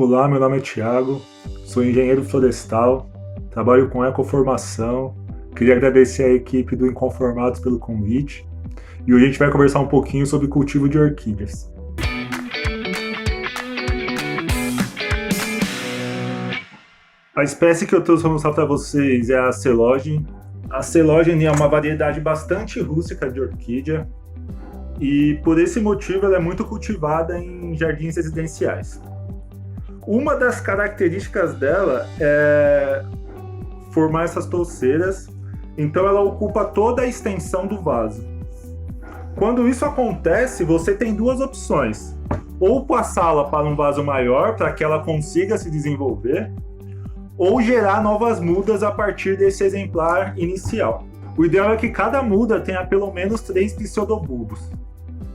Olá, meu nome é Thiago, sou engenheiro florestal, trabalho com ecoformação. Queria agradecer à equipe do Inconformados pelo convite e hoje a gente vai conversar um pouquinho sobre cultivo de orquídeas. A espécie que eu trouxe para mostrar para vocês é a Celogene. A Celogene é uma variedade bastante rústica de orquídea e por esse motivo ela é muito cultivada em jardins residenciais. Uma das características dela é formar essas touceiras, então ela ocupa toda a extensão do vaso. Quando isso acontece, você tem duas opções: ou passá-la para um vaso maior para que ela consiga se desenvolver, ou gerar novas mudas a partir desse exemplar inicial. O ideal é que cada muda tenha pelo menos 3 pseudobulbos.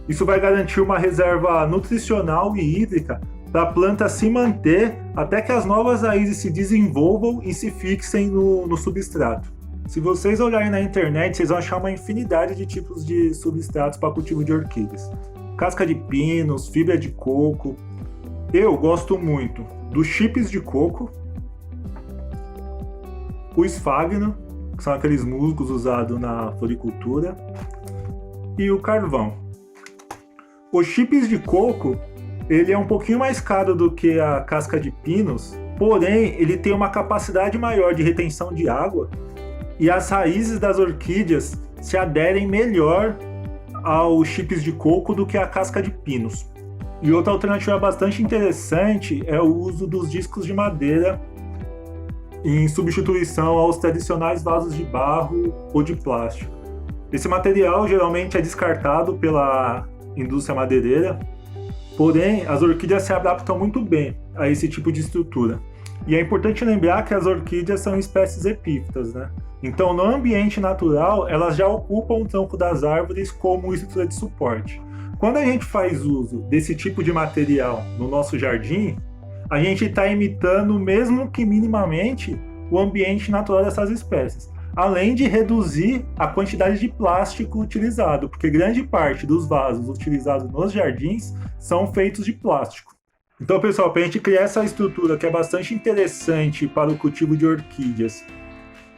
Isso vai garantir uma reserva nutricional e hídrica para a planta se manter até que as novas raízes se desenvolvam e se fixem no substrato. Se vocês olharem na internet, vocês vão achar uma infinidade de tipos de substratos para cultivo de orquídeas. Casca de pinos, fibra de coco. Eu gosto muito dos chips de coco, o esfagno, que são aqueles musgos usados na floricultura, e o carvão. Os chips de coco, ele é um pouquinho mais caro do que a casca de pinos, porém ele tem uma capacidade maior de retenção de água e as raízes das orquídeas se aderem melhor aos chips de coco do que a casca de pinos. E outra alternativa bastante interessante é o uso dos discos de madeira em substituição aos tradicionais vasos de barro ou de plástico. Esse material geralmente é descartado pela indústria madeireira, porém as orquídeas se adaptam muito bem a esse tipo de estrutura. E é importante lembrar que as orquídeas são espécies epífitas, né? Então no ambiente natural elas já ocupam o tronco das árvores como estrutura de suporte. Quando a gente faz uso desse tipo de material no nosso jardim, a gente está imitando, mesmo que minimamente, o ambiente natural dessas espécies, além de reduzir a quantidade de plástico utilizado, porque grande parte dos vasos utilizados nos jardins são feitos de plástico. Então, pessoal, para a gente criar essa estrutura que é bastante interessante para o cultivo de orquídeas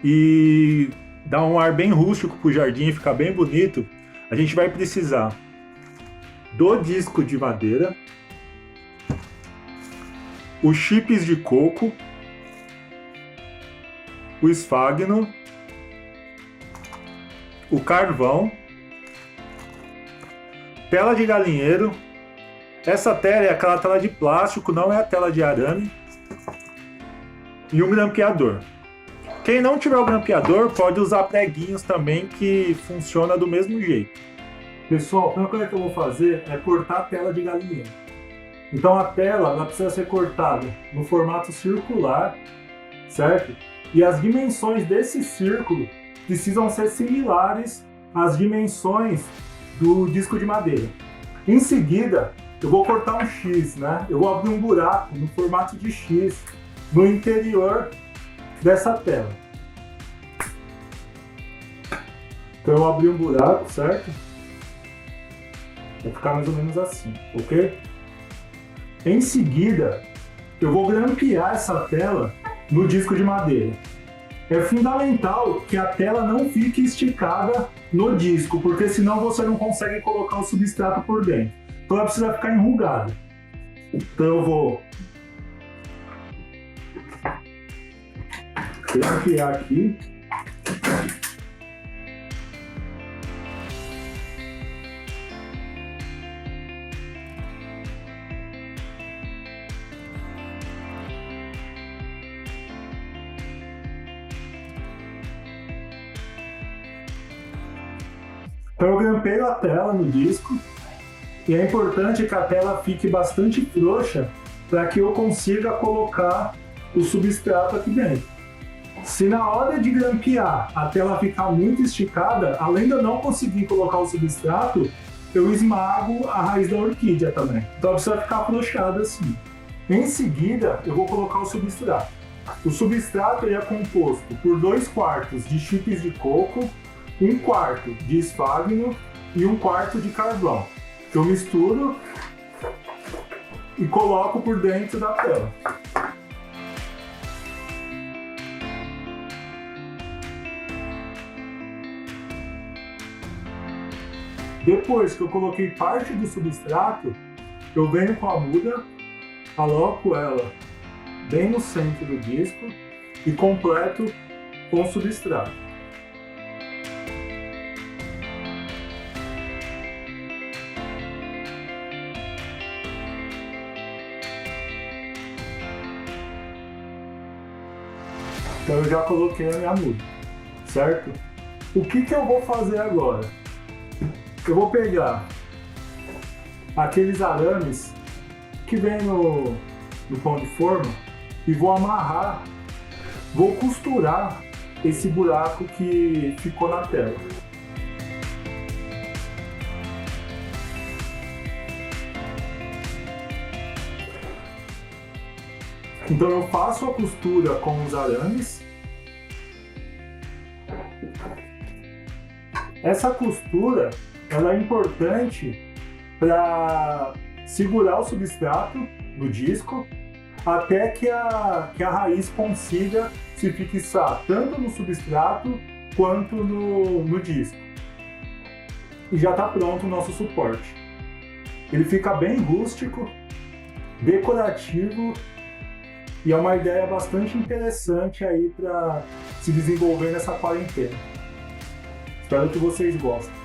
e dar um ar bem rústico para o jardim, ficar bem bonito, a gente vai precisar do disco de madeira, os chips de coco, o esfagno, o carvão, tela de galinheiro. Essa tela é aquela tela de plástico, não é a tela de arame, e um grampeador. Quem não tiver o grampeador pode usar preguinhos também, que funciona do mesmo jeito. Pessoal, a primeira coisa que eu vou fazer é cortar a tela de galinheiro. Então a tela ela precisa ser cortada no formato circular, certo? E as dimensões desse círculo precisam ser similares às dimensões do disco de madeira. Em seguida, eu vou cortar um X, né? Eu vou abrir um buraco no formato de X no interior dessa tela. Então eu abri um buraco, certo? Vai ficar mais ou menos assim, ok? Em seguida, eu vou grampear essa tela no disco de madeira. É fundamental que a tela não fique esticada no disco, porque senão você não consegue colocar o substrato por dentro. Então ela precisa ficar enrugada. Então eu vou grampear aqui. Então eu grampeio a tela no disco e é importante que a tela fique bastante frouxa para que eu consiga colocar o substrato aqui dentro. Se na hora de grampear a tela ficar muito esticada, além de eu não conseguir colocar o substrato, eu esmago a raiz da orquídea também. Então ela precisa ficar afrouxada assim. Em seguida, eu vou colocar o substrato. O substrato ele é composto por 2/4 de chips de coco, 1/4 de esfagno e 1/4 de carvão. Eu misturo e coloco por dentro da tela. Depois que eu coloquei parte do substrato, eu venho com a muda, coloco ela bem no centro do disco e completo com o substrato. Então eu já coloquei a minha muda, certo? O que eu vou fazer agora? Eu vou pegar aqueles arames que vem no pão de forma e vou amarrar, vou costurar esse buraco que ficou na tela. Então eu faço a costura com os arames. Essa costura ela é importante para segurar o substrato no disco até que a raiz consiga se fixar tanto no substrato quanto no disco. E já está pronto o nosso suporte. Ele fica bem rústico, decorativo e é uma ideia bastante interessante aí para se desenvolver nessa quarentena. Espero que vocês gostem.